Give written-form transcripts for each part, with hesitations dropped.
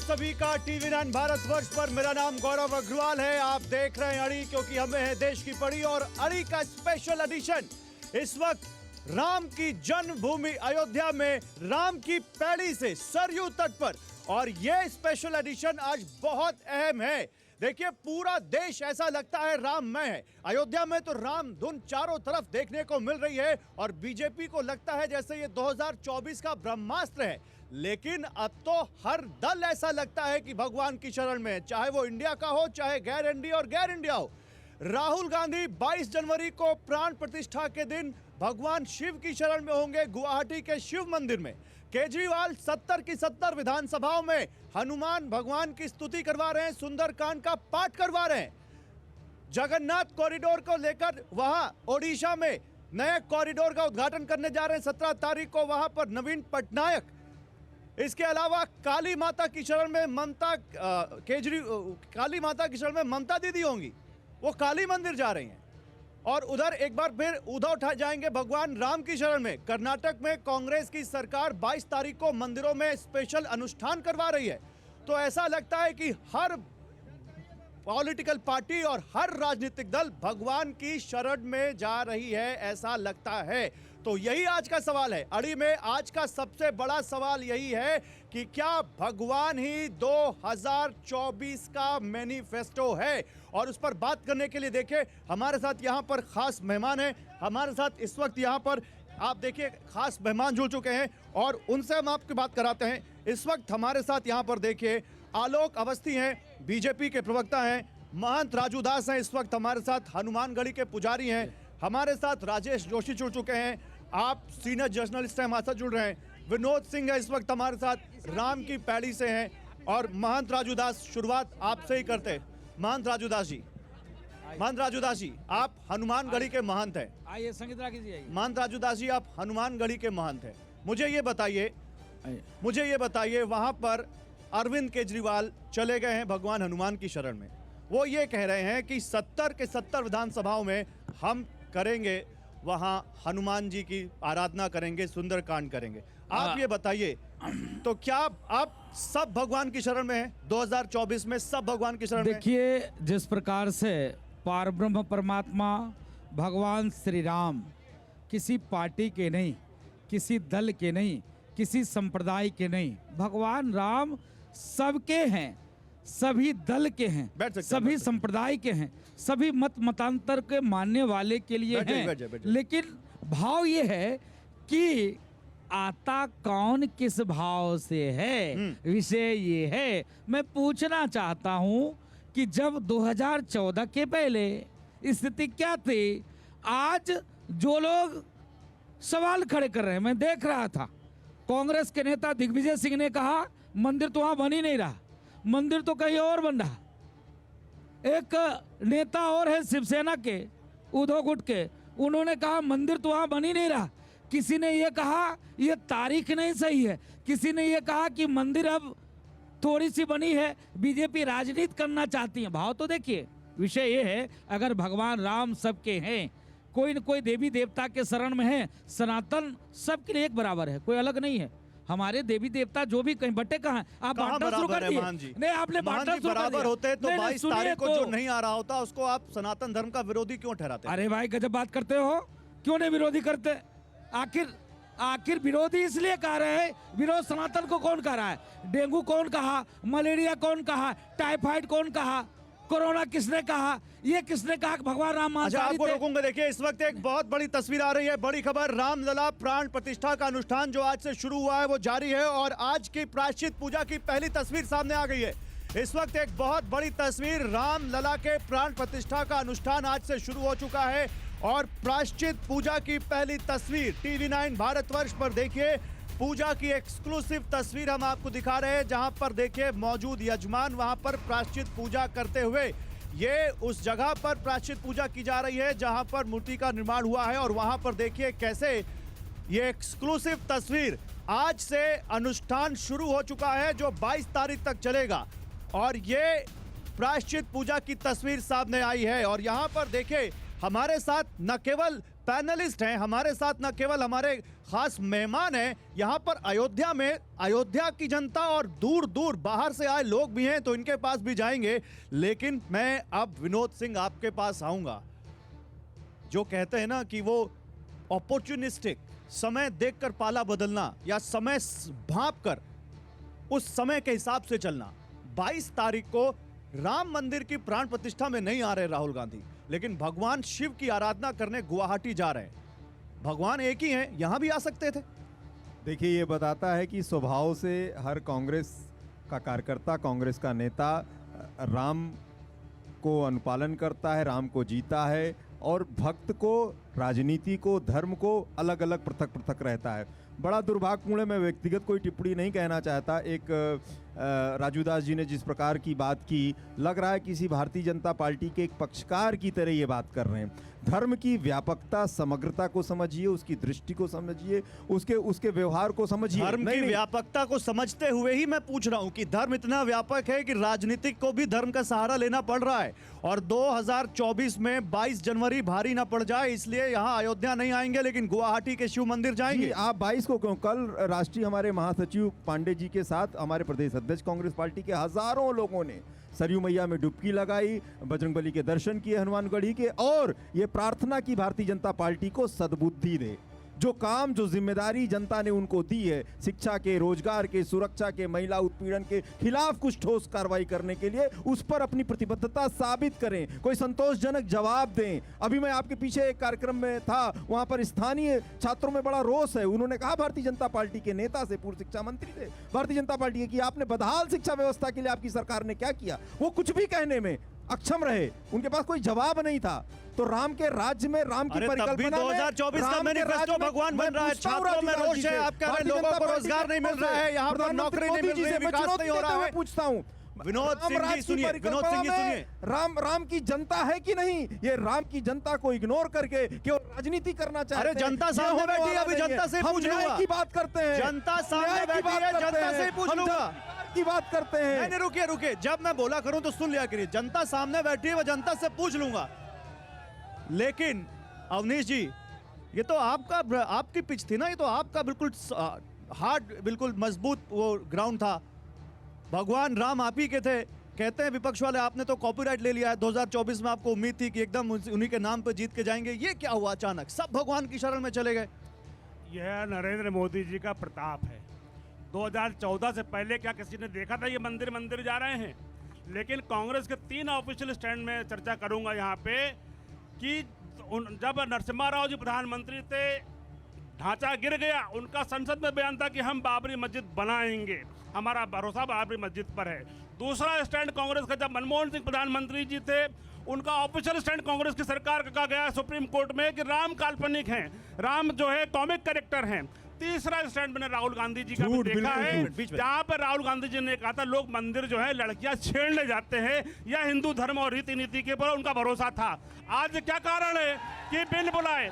सभी का टीवी9 भारतवर्ष पर मेरा नाम गौरव अग्रवाल है। आप देख रहे हैं अड़ी, क्योंकि हमें है देश की पड़ी और अड़ी का स्पेशल एडिशन। इस वक्त राम की जन्मभूमि अयोध्या में राम की पैड़ी से सरयू तट पर, और यह स्पेशल एडिशन आज बहुत अहम है। देखिए, पूरा देश ऐसा लगता है राममय है। अयोध्या में तो राम धुन चारों तरफ देखने को मिल रही है और बीजेपी को लगता है जैसे ये 2024 का ब्रह्मास्त्र है। लेकिन अब तो हर दल ऐसा लगता है कि भगवान की शरण में है, चाहे वो इंडिया का हो, चाहे गैर इंडिया और गैर इंडिया हो। राहुल गांधी 22 जनवरी को प्राण प्रतिष्ठा के दिन भगवान शिव की शरण में होंगे गुवाहाटी के शिव मंदिर में। केजरीवाल 70 की 70 विधानसभाओं में हनुमान भगवान की स्तुति करवा रहे हैं, सुंदरकांड का पाठ करवा रहे हैं। जगन्नाथ कॉरिडोर को लेकर वहां ओडिशा में नए कॉरिडोर का उद्घाटन करने जा रहे हैं 17 तारीख को, वहां पर नवीन पटनायक। इसके अलावा काली माता की शरण में काली माता की शरण में ममता दीदी होंगी, वो काली मंदिर जा रही हैं। और उधर एक बार फिर उद्धव जाएंगे भगवान राम की शरण में। कर्नाटक में कांग्रेस की सरकार 22 तारीख को मंदिरों में स्पेशल अनुष्ठान करवा रही है। तो ऐसा लगता है कि हर पॉलिटिकल पार्टी और हर राजनीतिक दल भगवान की शरण में जा रही है, ऐसा लगता है। तो यही आज का सवाल है अड़ी में। आज का सबसे बड़ा सवाल यही है कि क्या भगवान ही 2024 का मैनिफेस्टो है। और उस पर बात करने के लिए देखिए हमारे साथ यहाँ पर खास मेहमान हैं। हमारे साथ इस वक्त यहाँ पर आप देखिए खास मेहमान जुड़ चुके हैं और उनसे हम आपकी बात कराते हैं। इस वक्त हमारे साथ यहाँ पर देखिए आलोक अवस्थी हैं, बीजेपी के प्रवक्ता हैं। महंत राजू दास हैं इस वक्त हमारे साथ, हनुमानगढ़ी के पुजारी हैं। हमारे साथ राजेश जोशी जुड़ चुके हैं, आप सीनियर जर्नलिस्ट हैं, हमारे साथ जुड़ रहे हैं। विनोद सिंह है इस वक्त हमारे साथ, राम की पैड़ी से हैं। और महंत राजू दास, शुरुआत आपसे ही करते हैं। महंत राजू दास जी, आप हनुमानगढ़ी के महंत हैं। आइए संगीता कीजिए। महंत राजू दास जी, आप हनुमानगढ़ी के महंत हैं। मुझे ये बताइए वहां पर अरविंद केजरीवाल चले गए हैं भगवान हनुमान की शरण में। वो ये कह रहे हैं कि 70 के 70 विधानसभाओं में हम करेंगे, वहां हनुमान जी की आराधना करेंगे, सुंदरकांड करेंगे। आप ये बताइए, तो क्या आप सब भगवान की शरण में हैं? 2024 में सब भगवान की शरण में? देखिए, जिस प्रकार से पारब्रह्म परमात्मा भगवान श्री राम किसी पार्टी के नहीं, किसी दल के नहीं, किसी संप्रदाय के नहीं, भगवान राम सबके हैं, सभी दल के हैं, सभी संप्रदाय के हैं, सभी मतांतर के मानने वाले के लिए हैं। लेकिन भाव ये है कि आता कौन किस भाव से है, विषय ये है। मैं पूछना चाहता हूं कि जब 2014 के पहले स्थिति क्या थी, आज जो लोग सवाल खड़े कर रहे हैं, मैं देख रहा था कांग्रेस के नेता दिग्विजय सिंह ने कहा मंदिर तो वहां बन ही नहीं रहा, मंदिर तो कहीं और बन रहा। एक नेता और है शिवसेना के, उद्धव गुट के, उन्होंने कहा मंदिर तो वहां बन ही नहीं रहा। किसी ने यह कहा यह तारीख नहीं सही है, किसी ने यह कहा कि मंदिर अब थोड़ी सी बनी है, बीजेपी राजनीति करना चाहती है। भाव तो देखिए, विषय यह है अगर भगवान राम सबके हैं, कोई न कोई देवी देवता के शरण में है, सनातन सबके लिए एक बराबर है, कोई अलग नहीं है। हमारे देवी देवता जो भी कहीं बटे कहाँ, आप बांटना शुरू कर दिए। नहीं, आपने बांटना शुरू कर दिया। बराबर होते तो 22 तारीख को जो नहीं आ रहा होता उसको आप सनातन धर्म का विरोधी क्यों ठहराते? अरे भाई गजब बात करते हो, क्यों नहीं विरोधी करते? आखिर विरोधी इसलिए कह रहे हैं, विरोध सनातन को कौन कह रहा है? डेंगू कौन कहा, मलेरिया कौन कहा, टाइफाइड कौन कहा, कोरोना किसने कहा, ये किसने कहा कि भगवान राम मांसाहारी थे? आपको रोकूंगा। देखिए इस वक्त एक बहुत बड़ी तस्वीर आ रही है, बड़ी खबर। रामलला प्राण प्रतिष्ठा का अनुष्ठान जो आज से शुरू हुआ है वो जारी है और आज की प्रायश्चित पूजा की पहली तस्वीर सामने आ गई है। इस वक्त एक बहुत बड़ी तस्वीर, रामलला के प्राण प्रतिष्ठा का अनुष्ठान आज से शुरू हो चुका है और प्रायश्चित पूजा की पहली तस्वीर टीवी9 भारतवर्ष पर देखिए। पूजा की एक्सक्लूसिव तस्वीर हम आपको दिखा रहे हैं, जहां पर देखिए मौजूद यजमान वहां पर प्रायश्चित पूजा करते हुए। ये उस जगह पर प्रायश्चित पूजा की जा रही है जहां पर मूर्ति का निर्माण हुआ है और वहां पर देखिए कैसे ये एक्सक्लूसिव तस्वीर। आज से अनुष्ठान शुरू हो चुका है जो 22 तारीख तक चलेगा और ये प्रायश्चित पूजा की तस्वीर सामने आई है। और यहां पर देखिए हमारे साथ न केवल पैनलिस्ट हैं, हमारे साथ न केवल हमारे खास मेहमान हैं, यहाँ पर अयोध्या में अयोध्या की जनता और दूर दूर बाहर से आए लोग भी हैं, तो इनके पास भी जाएंगे। लेकिन मैं अब विनोद सिंह आपके पास आऊंगा। जो कहते हैं ना कि वो अपॉर्चुनिस्टिक, समय देखकर पाला बदलना या समय भांप कर उस समय के हिसाब से चलना। 22 तारीख को राम मंदिर की प्राण प्रतिष्ठा में नहीं आ रहे राहुल गांधी, लेकिन भगवान शिव की आराधना करने गुवाहाटी जा रहे हैं। भगवान एक ही हैं, यहां भी आ सकते थे। देखिए, ये बताता है कि स्वभाव से हर कांग्रेस का कार्यकर्ता, कांग्रेस का नेता राम को अनुपालन करता है, राम को जीता है और भक्त को, राजनीति को, धर्म को अलग अलग पृथक पृथक रहता है। बड़ा दुर्भाग्यपूर्ण है, मैं व्यक्तिगत कोई टिप्पणी नहीं कहना चाहता। एक राजू दास जी ने जिस प्रकार की बात की, लग रहा है किसी भारतीय जनता पार्टी के एक पक्षकार की तरह ये बात कर रहे हैं। धर्म की व्यापकता, समग्रता को समझिए, उसकी दृष्टि को समझिए, उसके व्यवहार को समझिए। धर्म की व्यापकता को समझते हुए ही मैं पूछ रहा हूं कि धर्म इतना व्यापक है कि राजनीतिक को भी धर्म का सहारा लेना पड़ रहा है, और 2024 में 22 जनवरी भारी ना पड़ जाए, इसलिए यहां अयोध्या नहीं आएंगे लेकिन गुवाहाटी के शिव मंदिर जाएंगे। आप 22 को क्यों? कल राष्ट्रीय हमारे महासचिव पांडे जी के साथ हमारे प्रदेश अध्यक्ष कांग्रेस पार्टी के हजारों लोगों ने सरयू मैया में डुबकी लगाई, बजरंगबली के दर्शन किए, हनुमानगढ़ी के, और ये प्रार्थना की भारतीय जनता पार्टी को सद्बुद्धि दे। जो काम, जो जिम्मेदारी जनता ने उनको दी है, शिक्षा के, रोजगार के, सुरक्षा के, महिला उत्पीड़न के खिलाफ कुछ ठोस कार्रवाई करने के लिए उस पर अपनी प्रतिबद्धता साबित करें, कोई संतोषजनक जवाब दें। अभी मैं आपके पीछे एक कार्यक्रम में था, वहां पर स्थानीय छात्रों में बड़ा रोष है। उन्होंने कहा भारतीय जनता पार्टी के नेता से, पूर्व शिक्षा मंत्री से, भारतीय जनता पार्टी की आपने बदहाल शिक्षा व्यवस्था के लिए आपकी सरकार ने क्या किया। वो कुछ भी कहने में अक्षम रहे, उनके पास कोई जवाब नहीं था। तो राम के राज्य में, राम की परिकल्पना में 2024 का मैनिफेस्टो भगवान बन रहा है, छात्रों में रोष है, आप कह रहे हैं लोगों को रोजगार नहीं मिल रहा है, यहाँ पर नौकरी नहीं मिल रही है, विकास नहीं हो रहा है। पूछता हूँ विनोद सिंह जी सुनिए, विनोद सिंह जी सुनिए, राम की जनता है कि नहीं? ये राम की जनता को इग्नोर करके केवल राजनीति करना चाहते हैं। अरे जनता सामने बैठी है, अभी जनता से पूछ लूंगा। की बात करते हैं, जनता सामने बैठी है, जनता से पूछ लूंगा की बात करते हैं। नहीं, रुकिए रुकिए, जब मैं बोला करूं तो सुन लिया करिए। जनता सामने बैठी है, वो जनता से पूछ लूंगा। लेकिन अवनीश जी, ये तो आपकी पिच थी ना, ये तो आपका बिल्कुल हार्ड, बिल्कुल मजबूत वो ग्राउंड था। भगवान राम आप ही के थे। कहते हैं विपक्ष वाले आपने तो कॉपीराइट ले लिया है। 2024 में आपको उम्मीद थी कि एकदम उन्हीं के नाम पे जीत के जाएंगे, ये क्या हुआ अचानक? सब भगवान की शरण में चले गए। यह नरेंद्र मोदी जी का प्रताप है। 2014 से पहले क्या किसी ने देखा था ये मंदिर जा रहे हैं? लेकिन कांग्रेस के 3 ऑफिशियल स्टैंड में चर्चा करूंगा यहाँ पे कि जब नरसिम्हा राव जी प्रधानमंत्री थे, ढांचा गिर गया, उनका संसद में बयान था कि हम बाबरी मस्जिद बनाएंगे, हमारा भरोसा बाबरी मस्जिद पर है। दूसरा स्टैंड कांग्रेस का, जब मनमोहन सिंह प्रधानमंत्री जी थे, उनका ऑफिशियल स्टैंड कांग्रेस की सरकार का कहा गया सुप्रीम कोर्ट में कि राम काल्पनिक हैं, राम जो है कॉमिक कैरेक्टर हैं। तीसरा स्टैंड मैंने राहुल गांधी जी का भी देखा है, जहां पर राहुल गांधी जी ने कहा था लोग मंदिर जो है लड़कियां छेड़ने जाते हैं या हिंदू धर्म और रीति नीति के ऊपर उनका भरोसा था। आज क्या कारण है कि बिन बुलाए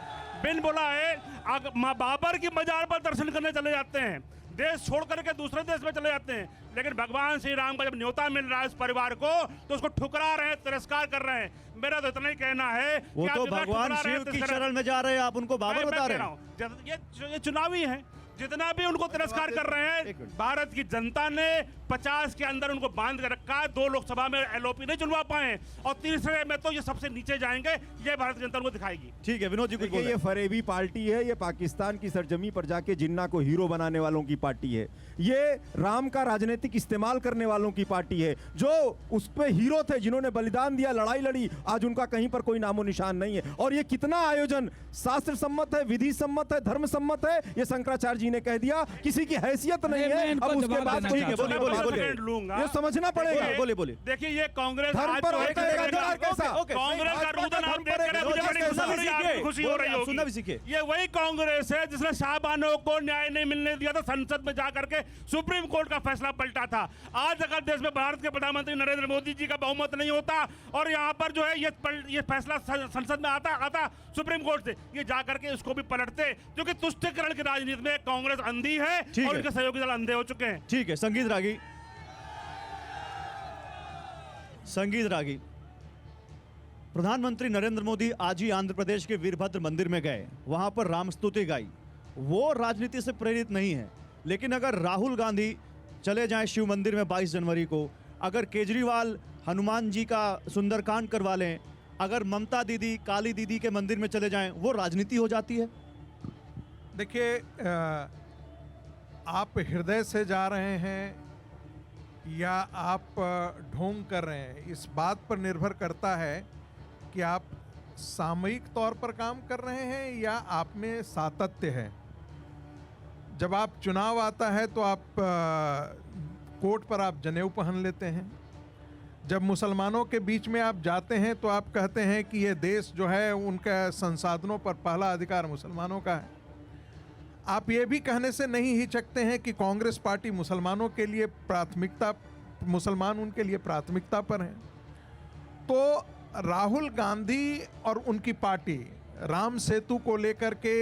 माँ बाबर की मजार पर दर्शन करने चले जाते हैं, देश छोड़ करके दूसरे देश में चले जाते हैं। लेकिन भगवान श्री राम का जब न्योता मिल रहा है इस परिवार को, तो उसको ठुकरा रहे हैं, तिरस्कार कर रहे हैं। मेरा तो इतना ही कहना है वो तो भगवान शिव की शरण में जा रहे हैं, आप उनको बाबर बता रहे हैं। ये चुनावी है, जितना भी उनको तिरस्कार कर रहे हैं, भारत की जनता ने 50 के अंदर उनको बांध कर रखा है। 2 लोकसभा में एलओपी नहीं चुनवा पाए, और तीसरे में तो ये सबसे नीचे जाएंगे, ये भारत जनता उनको दिखाएगी। ठीक है विनोद जी, कुछ ये फरेबी पार्टी है, ये पाकिस्तान की सरजमी पर जाके जिन्ना को हीरो बनाने वालों की पार्टी है, ये राम का राजनीतिक इस्तेमाल करने वालों की पार्टी है। जो उस पे हीरो थे, जिन्होंने बलिदान दिया, लड़ाई लड़ी, आज उनका कहीं पर कोई नामो निशान नहीं है। और ये कितना आयोजन शास्त्र सम्मत है, विधि सम्मत है, धर्म सम्मत है, ये शंकराचार्य जी ने कह दिया, किसी की हैसियत नहीं है। अब उसके बाद लूंगा, ये समझना पड़ेगा। बोलिए। देखिए ये कांग्रेस धर्म पर कांग्रेस का रुदन हम देख रहे हैं, मुझे बड़ी खुशी हो रही होगी। ये वही कांग्रेस है जिसने शाहबानो को न्याय नहीं मिलने दिया था, संसद में जाकर के सुप्रीम कोर्ट का फैसला पलटा था। आज अगर देश में भारत के प्रधानमंत्री नरेंद्र मोदी जी का बहुमत नहीं होता और यहाँ पर जो है ये फैसला संसद में आता सुप्रीम कोर्ट से, ये जाकर के इसको भी पलटते, क्योंकि तुष्टीकरण की राजनीति में कांग्रेस अंधी है और उनके सहयोगी दल अंधे हो चुके हैं। ठीक है, संगीत रागी प्रधानमंत्री नरेंद्र मोदी आज ही आंध्र प्रदेश के वीरभद्र मंदिर में गए, वहां पर राम स्तुति गाई। वो राजनीति से प्रेरित नहीं है। लेकिन अगर राहुल गांधी चले जाएं शिव मंदिर में 22 जनवरी को, अगर केजरीवाल हनुमान जी का सुंदरकांड करवा लें, अगर ममता दीदी काली दीदी के मंदिर में चले जाएं, वो राजनीति हो जाती है। देखिए, आप हृदय से जा रहे हैं या आप ढोंग कर रहे हैं, इस बात पर निर्भर करता है कि आप सामयिक तौर पर काम कर रहे हैं या आप में सातत्य है। जब आप चुनाव आता है तो आप कोट पर आप जनेऊ पहन लेते हैं। जब मुसलमानों के बीच में आप जाते हैं तो आप कहते हैं कि ये देश जो है उनका संसाधनों पर पहला अधिकार मुसलमानों का है। आप ये भी कहने से नहीं हिचकते हैं कि कांग्रेस पार्टी मुसलमानों के लिए प्राथमिकता, मुसलमान उनके लिए प्राथमिकता पर हैं। तो राहुल गांधी और उनकी पार्टी राम सेतु को लेकर के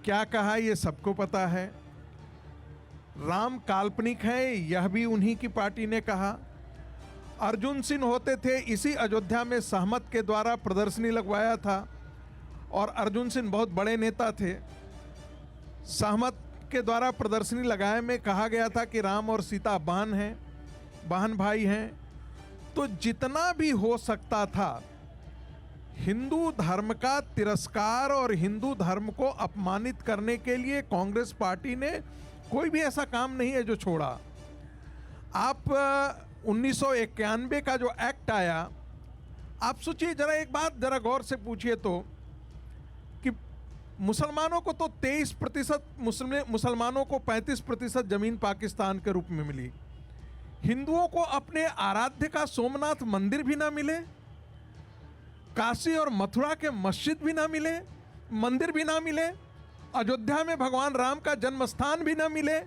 क्या कहा ये सबको पता है। राम काल्पनिक है यह भी उन्हीं की पार्टी ने कहा। अर्जुन सिंह होते थे, इसी अयोध्या में सहमत के द्वारा प्रदर्शनी लगवाया था और अर्जुन सिंह बहुत बड़े नेता थे। सहमत के द्वारा प्रदर्शनी लगाए में कहा गया था कि राम और सीता बहन हैं, बहन भाई हैं। तो जितना भी हो सकता था हिंदू धर्म का तिरस्कार और हिंदू धर्म को अपमानित करने के लिए कांग्रेस पार्टी ने कोई भी ऐसा काम नहीं है जो छोड़ा। आप 1991 का जो एक्ट आया, आप सोचिए जरा, एक बात जरा गौर से पूछिए तो कि मुसलमानों को तो 23%, मुसलमानों को 35% जमीन पाकिस्तान के रूप में मिली। हिंदुओं को अपने आराध्य का सोमनाथ मंदिर भी ना मिले, काशी और मथुरा के मस्जिद भी ना मिले, मंदिर भी ना मिले, अयोध्या में भगवान राम का जन्म स्थान भी ना मिले।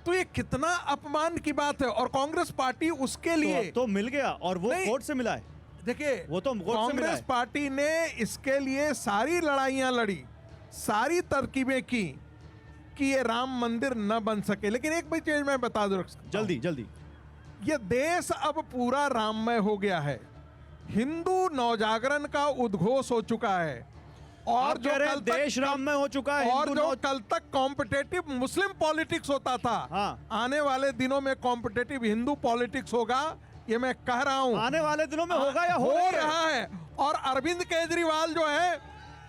तो ये कितना अपमान की बात है। और कांग्रेस पार्टी उसके लिए तो मिल गया और वो कोर्ट से मिला है। देखिए, वो तो कोर्ट से मिला कांग्रेस है। पार्टी ने इसके लिए सारी लड़ाइयां लड़ी, सारी तरकीबें की कि ये राम मंदिर न बन सके। लेकिन एक भी चीज मैं बता दूं, जल्दी जल्दी, ये देश अब पूरा राममय हो गया है। हिंदू नवजागरण का उद्घोष हो चुका है। और जो कल देश राम में हो चुका है, और हिंदू जो कल तक कॉम्पिटेटिव मुस्लिम पॉलिटिक्स होता था, हाँ। आने वाले दिनों में कॉम्पिटेटिव हिंदू पॉलिटिक्स होगा, ये मैं कह रहा हूं। आने वाले दिनों में होगा या हो रही है? रहा है। और अरविंद केजरीवाल जो है,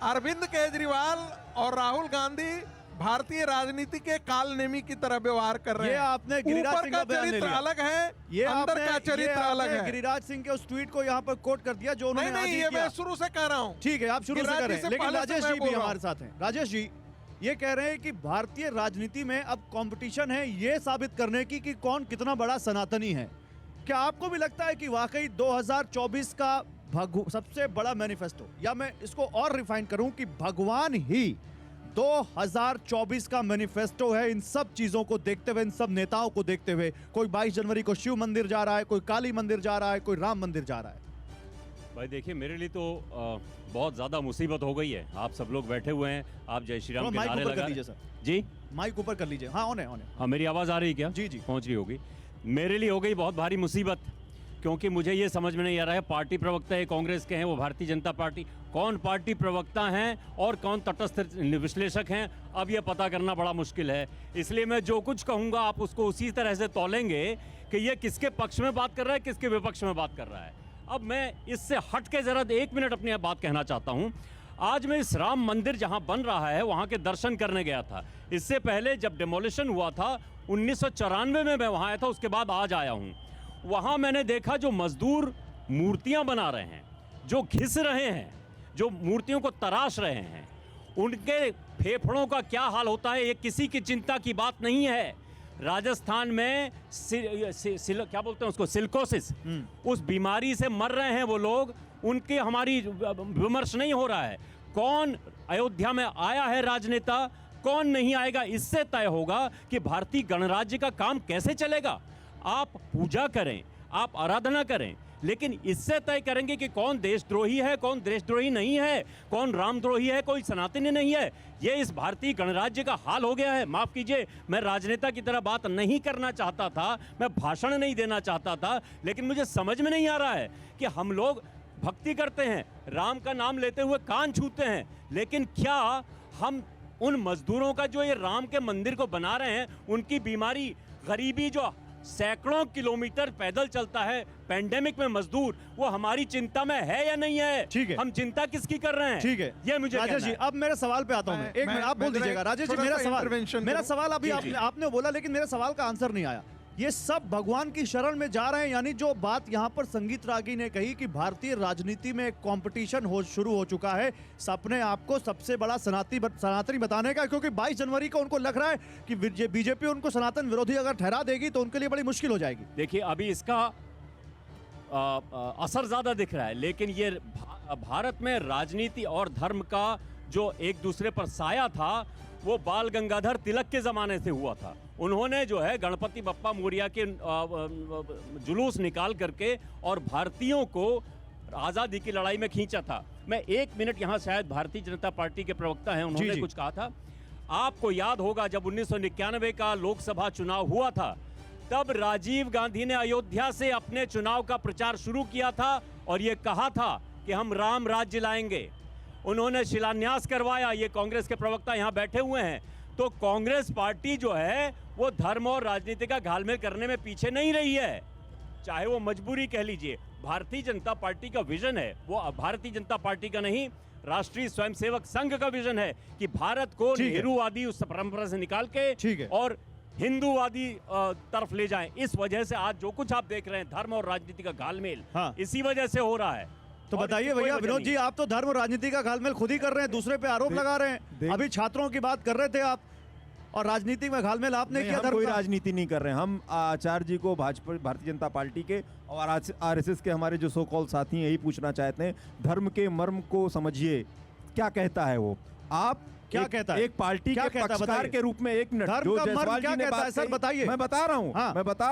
अरविंद केजरीवाल और राहुल गांधी भारतीय राजनीति के कालनेमी की तरह व्यवहार कर रहे ये हैं। आपने गिरिराज ऊपर सिंह का का बयान ले चरित्र लिया। अलग है, ये अंदर आपने- का चरित्र ये अलग आपने है। गिरिराज सिंह के उस ट्वीट को यहाँ पर कोट कर दिया जो उन्होंने नहीं आज नहीं, ही ये किया। मैं शुरू से कह रहा हूं। ठीक है, आप शुरू से गिरिराज करें। जी से लेकिन पहले से राजेश मैं जी बोल भी रहा हमारे हूं। साथ हैं। राजेश जी ये कह रहे हैं कि भारतीय राजनीति में अब कंपटीशन है ये साबित करने की कि कौन कितना बड़ा सनातनी है। क्या आपको भी लगता है कि वाकई 2024 का सबसे बड़ा मैनिफेस्टो, या मैं इसको और रिफाइन करूं कि भगवान ही 2024 का मैनिफेस्टो है, इन सब चीजों को देखते हुए, इन सब नेताओं को देखते हुए? कोई 22 जनवरी को शिव मंदिर जा रहा है, कोई काली मंदिर जा रहा है, कोई राम मंदिर जा रहा है। भाई देखिए, मेरे लिए तो बहुत ज़्यादा मुसीबत हो गई है। आप सब लोग बैठे हुए हैं, आप जय श्री राम के माइक नारे ऊपर लगा कर लीजिए रहे सर, जी। माइक ऊपर कर लीजिए। हाँ, ऑन है, ऑन है। हाँ, मेरी आवाज़ आ रही है क्या? जी, जी। पहुंच रही होगी। मेरे लिए हो गई बहुत भारी मुसीबत, क्योंकि मुझे ये समझ में नहीं आ रहा है पार्टी प्रवक्ता है कांग्रेस के हैं, वो भारतीय जनता पार्टी, कौन पार्टी प्रवक्ता हैं और कौन तटस्थ विश्लेषक हैं, अब ये पता करना बड़ा मुश्किल है। इसलिए मैं जो कुछ कहूँगा आप उसको उसी तरह से तौलेंगे कि ये किसके पक्ष में बात कर रहा है, किसके विपक्ष में बात कर रहा है। अब मैं इससे हट के ज़रा 1 मिनट अपनी बात कहना चाहता हूँ। आज मैं इस राम मंदिर जहाँ बन रहा है वहाँ के दर्शन करने गया था। इससे पहले जब डिमोलिशन हुआ था 1994 में मैं वहाँ आया था, उसके बाद आज आया हूँ। वहाँ मैंने देखा जो मजदूर मूर्तियाँ बना रहे हैं, जो घिस रहे हैं, जो मूर्तियों को तराश रहे हैं, उनके फेफड़ों का क्या हाल होता है ये किसी की चिंता की बात नहीं है। राजस्थान में क्या बोलते हैं उसको, सिलिकोसिस, उस बीमारी से मर रहे हैं वो लोग, उनके हमारी विमर्श नहीं हो रहा है। कौन अयोध्या में आया है राजनेता, कौन नहीं आएगा, इससे तय होगा कि भारतीय गणराज्य का काम कैसे चलेगा। आप पूजा करें, आप आराधना करें, लेकिन इससे तय करेंगे कि कौन देशद्रोही है, कौन देशद्रोही नहीं है, कौन रामद्रोही है, कोई सनातनी नहीं है। ये इस भारतीय गणराज्य का हाल हो गया है। माफ़ कीजिए, मैं राजनेता की तरह बात नहीं करना चाहता था, मैं भाषण नहीं देना चाहता था, लेकिन मुझे समझ में नहीं आ रहा है कि हम लोग भक्ति करते हैं, राम का नाम लेते हुए कान छूते हैं, लेकिन क्या हम उन मजदूरों का जो ये राम के मंदिर को बना रहे हैं, उनकी बीमारी, गरीबी, जो सैकड़ों किलोमीटर पैदल चलता है पैंडेमिक में मजदूर, वो हमारी चिंता में है या नहीं है? ठीक है। हम चिंता किसकी कर रहे हैं? ठीक है, ये मुझे राजेश कहना जी, है। अब मेरे सवाल पे आता हूं मैं। एक मिनट आप बोल दीजिएगा राजेश जी। मेरा सवाल अभी आपने बोला, लेकिन मेरे सवाल का आंसर नहीं आया। ये सब भगवान की शरण में जा रहे हैं, यानी जो बात यहाँ पर संगीत रागी ने कही कि भारतीय राजनीति में कंपटीशन शुरू हो चुका है अपने आप को सबसे बड़ा सनातनी बताने का, क्योंकि 22 जनवरी को उनको लग रहा है कि बीजेपी उनको सनातन विरोधी अगर ठहरा देगी तो उनके लिए बड़ी मुश्किल हो जाएगी। देखिए, अभी इसका असर ज्यादा दिख रहा है, लेकिन ये भारत में राजनीति और धर्म का जो एक दूसरे पर साया था, वो बाल गंगाधर तिलक के जमाने से हुआ था। उन्होंने जो है गणपति बप्पा मोरिया के जुलूस निकाल करके और भारतीयों को आज़ादी की लड़ाई में खींचा था। मैं 1 मिनट यहाँ, शायद भारतीय जनता पार्टी के प्रवक्ता हैं, उन्होंने कुछ कहा था। आपको याद होगा जब 1991 का लोकसभा चुनाव हुआ था, तब राजीव गांधी ने अयोध्या से अपने चुनाव का प्रचार शुरू किया था और ये कहा था कि हम राम राज्य लाएंगे। उन्होंने शिलान्यास करवाया। ये कांग्रेस के प्रवक्ता यहाँ बैठे हुए हैं। तो कांग्रेस पार्टी जो है वो धर्म और राजनीति का घालमेल करने में पीछे नहीं रही है, चाहे वो मजबूरी कह लीजिए। भारतीय जनता पार्टी का विजन है, वो भारतीय जनता पार्टी का नहीं, राष्ट्रीय स्वयंसेवक संघ का विजन है कि भारत को नेहरूवादी उस परंपरा से निकाल के और हिंदूवादी तरफ ले जाएं। इस वजह से आज जो कुछ आप देख रहे हैं, धर्म और राजनीति का घालमेल, इसी वजह से हो रहा है। तो बताइए भैया विनोद जी, आप तो धर्म और राजनीति का घालमेल खुद ही कर रहे हैं, दूसरे पे आरोप लगा रहे हैं। अभी छात्रों की बात कर रहे थे आप, और राजनीति में घालमेल आपने किया। हम कोई राजनीति नहीं कर रहे हैं। हम आचार्य जी को भाजपा भारतीय जनता पार्टी के और आरएसएस के हमारे जो सो कॉल साथी हैं, यही पूछना चाहते हैं, धर्म के मर्म को समझिए। क्या कहता है वो? आप क्या कहता है? एक पार्टी के पक्षकार के रूप में, 1 मिनट, जो जयसवाल जी ने बात सर बताइए। मैं बता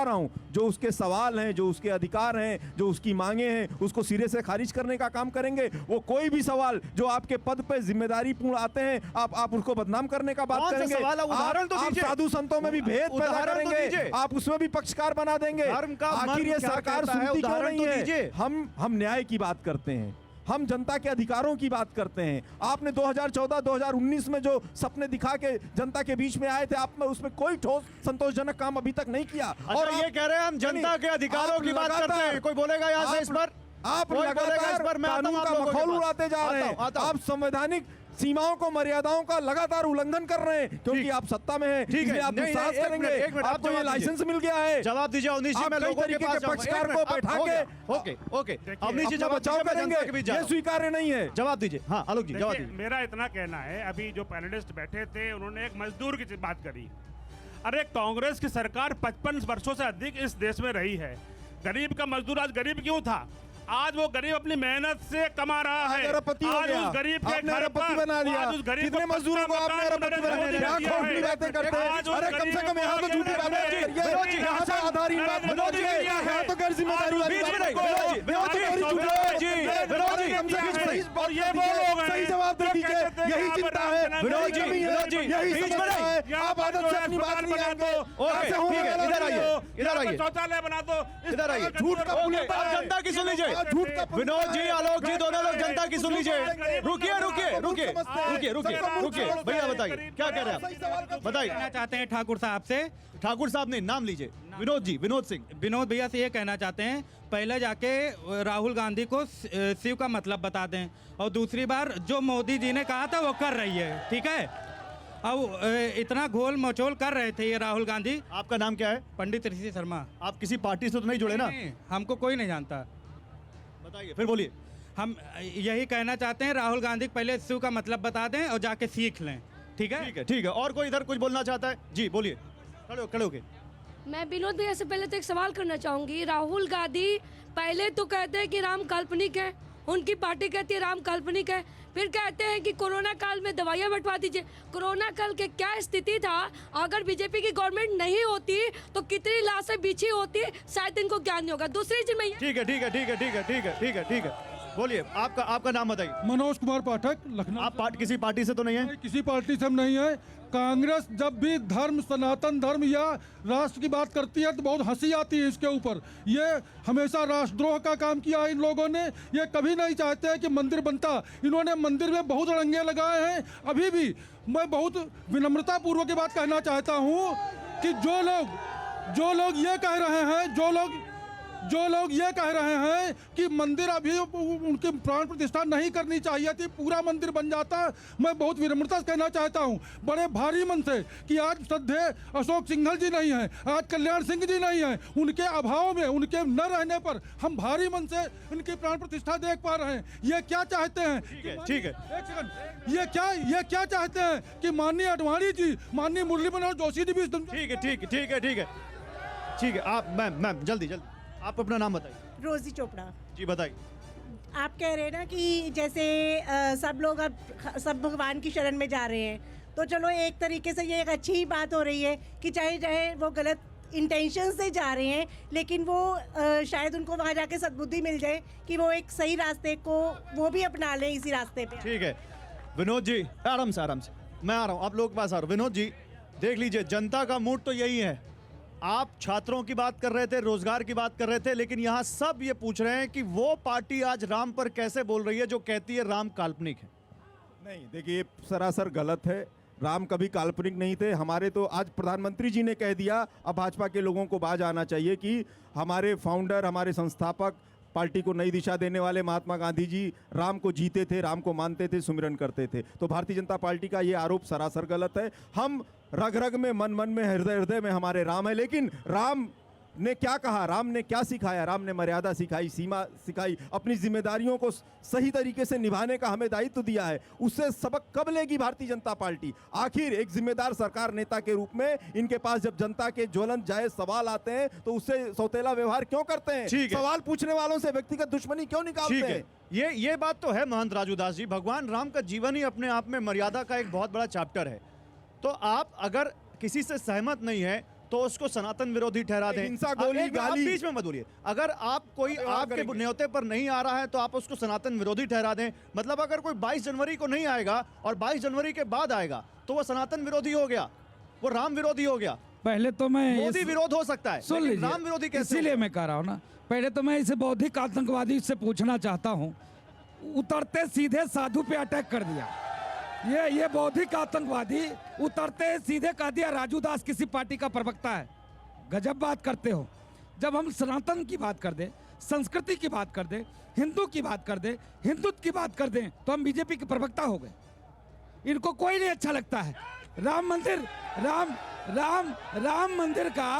रहा हूँ जो उसके सवाल हैं, जो उसके अधिकार हैं, जो उसकी मांगे हैं, उसको सिरे से खारिज करने का काम करेंगे। वो कोई भी सवाल जो आपके पद पे जिम्मेदारी पूर्ण आते हैं, आप उसको बदनाम करने का बात करेंगे। उदाहरण तो दीजिए। साधु संतों में भी भेद पैदा करेंगे, आप उसमें भी पक्षकार बना देंगे। आखिर ये सरकार सुनती क्यों नहीं है? हम न्याय की बात करते हैं, हम जनता के अधिकारों की बात करते हैं। आपने 2014-2019 में जो सपने दिखा के जनता के बीच में आए थे, आपने उसमें कोई ठोस संतोषजनक काम अभी तक नहीं किया। और ये कह रहे हैं हम जनता के अधिकारों की बात करते हैं। कोई बोलेगा यहाँ से इस पर? आप लगातार कानून का मखौल उड़ाते जा रहे हैं। आप संवैधानिक सीमाओं को, मर्यादाओं का लगातार उल्लंघन कर रहे हैं, क्योंकि आप सत्ता में हैं। ठीक है, आप दुस्साहस करेंगे। आपको ये लाइसेंस मिल गया है। जवाब दीजिए अवनीश जी। मैं लोगों के पास पक्षकार को बैठा के ओके अवनीश जी जवाब बचाव करेंगे, ये स्वीकार्य नहीं है। जवाब दीजिए। हाँ आलोक जी जवाब दीजिए। मेरा इतना कहना है, अभी जो पैनलिस्ट बैठे थे उन्होंने एक मजदूर की बात करी। अरे कांग्रेस की सरकार 55 वर्षों से अधिक इस देश में रही है। गरीब का मजदूर आज गरीब क्यों था? आज वो गरीब अपनी मेहनत से कमा रहा है। आज उस गरीब के घर पर बना दिया। आज उस गरीब कितने मजदूरों को आपने अरबपति बना दिया? खोखली बातें करते हैं। अरे कम से कम यहाँ तो झूठी बातें करिए, यहाँ तो आधारहीन बात मत करिए, यहाँ तो गैर जिम्मेदारी वाली बात मत करिए। और ये बोलो, सही जवाब दे दीजिए। यही चिंता है, यही समस्या है। आप आदत से अपनी बात नहीं आएंगे। इधर आइए, शौचालय बना दो, इधर आइए। झूठ का पुलिस आप जनता की सुन लीजिए। विनोद जी, आलोक जी, दोनों लोग जनता की सुन लीजिए। रुकिए भैया बताइए क्या कह रहे हैं आप? बताइए। कहना चाहते हैं ठाकुर साहब से। ठाकुर साहब ने नाम लीजिए। विनोद जी, विनोद सिंह। विनोद भैया से ये कहना चाहते हैं, पहले जाके राहुल गांधी को शिव का मतलब बता दें, और दूसरी बार जो मोदी जी ने कहा था वो कर रही है। ठीक है, अब इतना घोल मचोल कर रहे थे ये राहुल गांधी। आपका नाम क्या है? पंडित ऋषि शर्मा। आप किसी पार्टी से तो नहीं जुड़े ना? नहीं, हमको कोई नहीं जानता। बताइए, फिर बोलिए। हम यही कहना चाहते हैं, राहुल गांधी को पहले शिव का मतलब बता दें और जाके सीख लें। ठीक है, ठीक है। और कोई इधर कुछ बोलना चाहता है? जी बोलिए, खड़े होके। मैं विनोद भैया से पहले तो एक सवाल करना चाहूंगी। राहुल गांधी पहले तो कहते हैं कि राम काल्पनिक है, उनकी पार्टी कहती है राम काल्पनिक है, फिर कहते हैं कि कोरोना काल में दवाइयां बंटवा दीजिए। कोरोना काल के क्या स्थिति था? अगर बीजेपी की गवर्नमेंट नहीं होती तो कितनी लाशें बिछी होती, शायद इनको ज्ञान नहीं होगा। दूसरी चीज में ठीक है। बोलिए, आपका नाम बताइए। मनोज कुमार पाठक, लखनऊ। आप किसी पार्टी से तो नहीं है? नहीं, किसी पार्टी से हम नहीं है। कांग्रेस जब भी धर्म, सनातन धर्म या राष्ट्र की बात करती है तो बहुत हंसी आती है इसके ऊपर। ये हमेशा राष्ट्रद्रोह का काम किया है इन लोगों ने। ये कभी नहीं चाहते हैं कि मंदिर बनता। इन्होंने मंदिर में बहुत रंगे लगाए हैं। अभी भी मैं बहुत विनम्रता पूर्वक की बात कहना चाहता हूँ कि जो लोग ये कह रहे हैं, जो लोग ये कह रहे हैं कि मंदिर अभी उनकी प्राण प्रतिष्ठा नहीं करनी चाहिए थी, पूरा मंदिर बन जाता। मैं बहुत विनम्रता से कहना चाहता हूं बड़े भारी मन से कि आज श्रद्धेय अशोक सिंघल जी नहीं हैं, आज कल्याण सिंह जी नहीं हैं। उनके अभाव में, उनके न रहने पर हम भारी मन से उनकी प्राण प्रतिष्ठा देख पा रहे हैं। ये क्या चाहते हैं? ठीक है। एक सेकंड, ये क्या चाहते हैं कि माननीय अडवाणी जी, माननीय मुरली मनोहर जोशी जी भी ठीक है। आप मैम जल्दी आप अपना नाम बताइए। रोजी चोपड़ा। जी बताइए। आप कह रहे हैं ना कि जैसे सब लोग अब सब भगवान की शरण में जा रहे हैं, तो चलो एक तरीके से ये एक अच्छी बात हो रही है कि चाहे वो गलत इंटेंशन से जा रहे हैं, लेकिन वो शायद उनको वहाँ जाके सद्बुद्धि मिल जाए कि वो एक सही रास्ते को वो भी अपना लें इसी रास्ते पे। ठीक है विनोद जी, आराम से मैं आ रहा हूँ, आप लोगों के पास आ रहा हूँ। विनोद जी देख लीजिए, जनता का मूड तो यही है। आप छात्रों की बात कर रहे थे, रोजगार की बात कर रहे थे, लेकिन यहाँ सब ये पूछ रहे हैं कि वो पार्टी आज राम पर कैसे बोल रही है जो कहती है राम काल्पनिक है। नहीं, देखिए सरासर गलत है। राम कभी काल्पनिक नहीं थे। हमारे तो आज प्रधानमंत्री जी ने कह दिया। अब भाजपा के लोगों को बाज आना चाहिए कि हमारे फाउंडर, हमारे संस्थापक, पार्टी को नई दिशा देने वाले महात्मा गांधी जी राम को जीते थे, राम को मानते थे, सुमिरन करते थे। तो भारतीय जनता पार्टी का ये आरोप सरासर गलत है। हम रग रग में, मन मन में, हृदय हृदय में हमारे राम है। लेकिन राम ने क्या कहा, राम ने क्या सिखाया? राम ने मर्यादा सिखाई, सीमा सिखाई, अपनी जिम्मेदारियों को सही तरीके से निभाने का हमें दायित्व दिया है। उससे सबक कब लेगी भारतीय जनता पार्टी? आखिर एक जिम्मेदार सरकार नेता के रूप में इनके पास जब जनता के ज्वलंत जायज सवाल आते हैं तो उससे सौतेला व्यवहार क्यों करते हैं? सवाल पूछने वालों से व्यक्तिगत दुश्मनी क्यों निकालते हैं? ये बात तो है महंत राजू दास जी। भगवान राम का जीवन ही अपने आप में मर्यादा का एक बहुत बड़ा चैप्टर है। तो आप अगर किसी से सहमत नहीं है तो उसको सनातन विरोधी ठहरा दें। हिंसा, गोली, गाली, बीच में मत बोलिए। अगर आप कोई आपके न्योते पर नहीं आ रहा है तो आप उसको सनातन विरोधी ठहरा दें। मतलब अगर कोई 22 जनवरी को नहीं आएगा और 22 जनवरी के बाद आएगा तो वो सनातन विरोधी हो गया, वो राम विरोधी हो गया। पहले तो मैं मोदी विरोध हो सकता है, सुन लीजिए, राम विरोधी कैसे? इसीलिए मैं कह रहा हूँ ना, पहले तो मैं इसे बौद्धिक आतंकवादी से पूछना चाहता हूँ। उतरते सीधे साधु पे अटैक कर दिया। ये बौद्धिक आतंकवादी उतरते सीधे कह दिया राजू दास किसी पार्टी का प्रवक्ता है। गजब बात करते हो। जब हम सनातन की बात कर दे, संस्कृति की बात कर दे, हिंदू की बात कर दे, हिंदुत्व की बात कर दें तो हम बीजेपी के प्रवक्ता हो गए। इनको कोई नहीं अच्छा लगता है। राम मंदिर का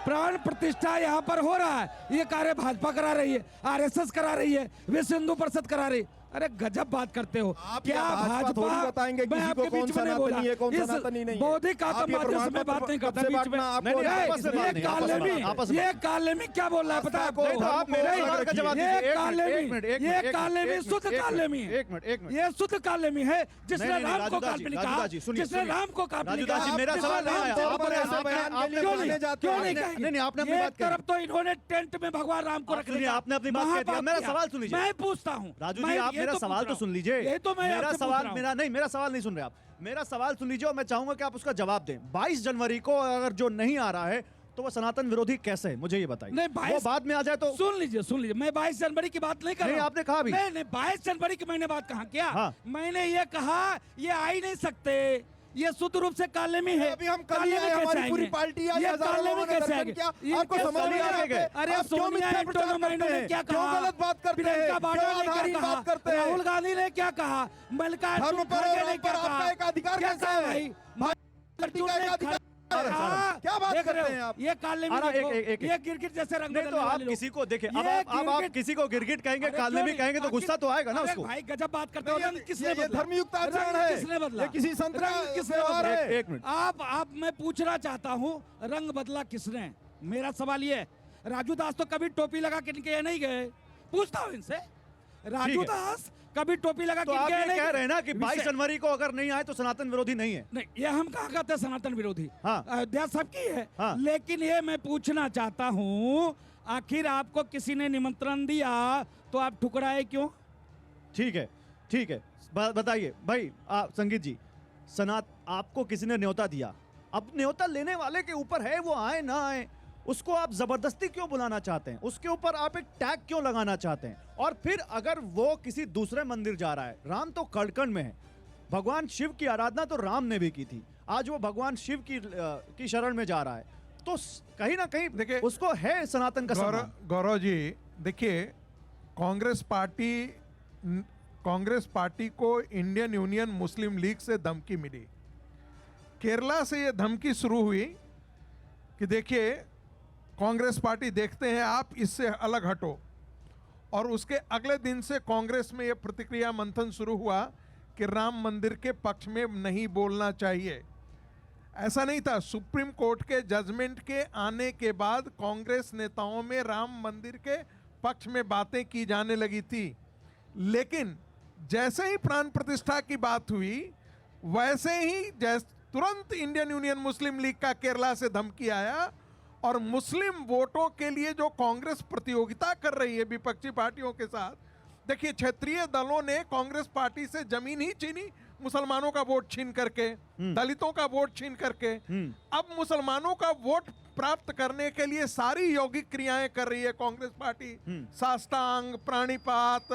प्राण प्रतिष्ठा यहाँ पर हो रहा है। ये कार्य भाजपा करा रही है, आरएसएस करा रही है, विश्व हिंदू परिषद करा रही है। अरे गजब बात करते हो। क्या भाजपा बताएंगे किसी को कौन सनातनी है, कौन सनातनी नहीं है? बौद्धिक आतंकवादियों से मैं बात नहीं करता बीच में। ये कालेमी क्या बोल रहा है पता है आपको? ये कालेमी शुद्ध कालेमी है। ये शुद्ध कालेमी है जिसने राम को काल्पनिक कहा, जिसने राम को काल्पनिक कहा। मेरा सवाल क्यों नहीं कहेंगे? एक तरफ तो इन्होंने टेंट में भगवान राम को रख लिया। आपने अपनी बात कह दिया। मेरा सवाल सुन लीजिए। मैं पूछता हूँ राजू जी, आप मेरा सवाल तो सुन लीजिए। ये तो मैं मेरा सवाल मेरा सवाल नहीं सुन रहे आप। मेरा सवाल सुन लीजिए और मैं चाहूंगा कि आप उसका जवाब दें। 22 जनवरी को अगर जो नहीं आ रहा है तो वो सनातन विरोधी कैसे है, मुझे ये बताइए। नहीं, वो बाद में आ जाए तो सुन लीजिए। मैं 22 जनवरी की बात नहीं कर रहा हूं। आपने कहा भी नहीं 22 जनवरी की मैंने बात कहा क्या? मैंने ये कहा ये आ ही नहीं सकते, ये शुद्ध रूप से कालेमी है। अभी हम कल ही आए, हमारी पूरी पार्टी आई, हजारों लोगों ने दर्शन किया। आपको समझ नहीं आ रहा है? अरे सोनिया एंटोनो मैनो ने क्या कहा? क्यों गलत बात करते हैं? प्रियंका वाड्रा ने क्या कहा? राहुल गांधी ने क्या कहा? मल्लिकार्जुन खड़गे ने क्या कहा? आपका एक अधिकार कैसा है भाई? क्या बात करते हैं आप? ये कालेमी ये गिरगिट जैसे रंग नहीं तो आप किसी को देखिए, अब आप किसी को गिरगिट कहेंगे, कालेमी कहेंगे तो गुस्सा तो आएगा ना उसको। भाई गजब बात करते हो। किसने बदला? धर्मयुक्त आचरण है, किसने बदला? ये किसी संत का किसने व्यवहार है। एक मिनट, आप मैं पूछना चाहता हूँ रंग बदला किसने? मेरा सवाल ये है, राजू दास तो कभी टोपी लगा के इनके नहीं गए। पूछता हूँ इनसे, राजू दास कभी टोपी लगा तो आप ये कह रहे हैं ना कि 22 जनवरी को अगर नहीं आए तो सनातन विरोधी नहीं है? नहीं, ये हम कहा करते सनातन विरोधी। हाँ। अयोध्या सबकी है। हाँ। लेकिन ये मैं पूछना चाहता हूँ, आखिर आपको किसी ने निमंत्रण दिया तो आप ठुकराए क्यों? ठीक है, ठीक है। बताइए भाई, संगीत जी, आपको किसी ने न्योता दिया, अब न्योता लेने वाले के ऊपर है वो आए ना आए, उसको आप जबरदस्ती क्यों बुलाना चाहते हैं? उसके ऊपर आप एक टैग क्यों लगाना चाहते हैं? और फिर अगर वो किसी दूसरे मंदिर जा रहा है, राम तो खड़खंड में है, भगवान शिव की आराधना तो राम ने भी की थी, आज वो भगवान शिव की शरण में जा रहा है, तो कहीं ना कहीं देखिए, उसको है सनातन का सम्मान। गौरव जी, देखिए, कांग्रेस पार्टी को इंडियन यूनियन मुस्लिम लीग से धमकी मिली। केरला से ये धमकी शुरू हुई कि देखिए, कांग्रेस पार्टी देखते हैं आप इससे अलग हटो, और उसके अगले दिन से कांग्रेस में यह प्रतिक्रिया मंथन शुरू हुआ कि राम मंदिर के पक्ष में नहीं बोलना चाहिए। ऐसा नहीं था, सुप्रीम कोर्ट के जजमेंट के आने के बाद कांग्रेस नेताओं में राम मंदिर के पक्ष में बातें की जाने लगी थी, लेकिन जैसे ही प्राण प्रतिष्ठा की बात हुई, वैसे ही तुरंत इंडियन यूनियन मुस्लिम लीग का केरला से धमकी आया, और मुस्लिम वोटों के लिए जो कांग्रेस प्रतियोगिता कर रही है विपक्षी पार्टियों के साथ, देखिए, क्षेत्रीय दलों ने कांग्रेस पार्टी से जमीन ही छीनी, मुसलमानों का वोट छीन करके, दलितों का वोट छीन करके। अब मुसलमानों का वोट प्राप्त करने के लिए सारी यौगिक क्रियाएं कर रही है कांग्रेस पार्टी, साष्टांग, प्राणिपात,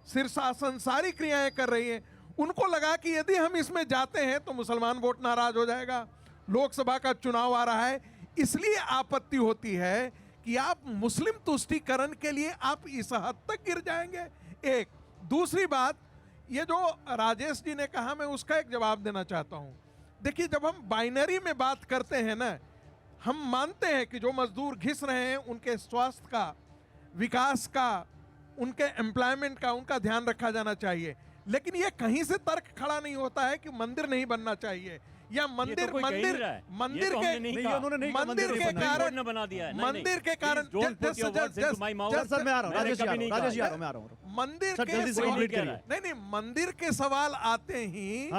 शीर्षासन, सारी क्रियाएं कर रही है। उनको लगा कि यदि हम इसमें जाते हैं तो मुसलमान वोट नाराज हो जाएगा, लोकसभा का चुनाव आ रहा है, इसलिए आपत्ति होती है कि आप मुस्लिम तुष्टीकरण के लिए आप इस हद तक गिर जाएंगे। एक दूसरी बात, ये जो राजेश जी ने कहा, मैं उसका एक जवाब देना चाहता हूं। देखिए, जब हम बाइनरी में बात करते हैं ना, हम मानते हैं कि जो मजदूर घिस रहे हैं उनके स्वास्थ्य का, विकास का, उनके एम्प्लॉयमेंट का, उनका ध्यान रखा जाना चाहिए, लेकिन ये कहीं से तर्क खड़ा नहीं होता है कि मंदिर नहीं बनना चाहिए, या मंदिर तो मंदिर के कारण मंदिर के कारण सर मैं आ रहा हूँ, राजेश जी आ रहा हूँ, मंदिर सर, जल्दी से कंप्लीट करिए। नहीं, मंदिर के सवाल आते ही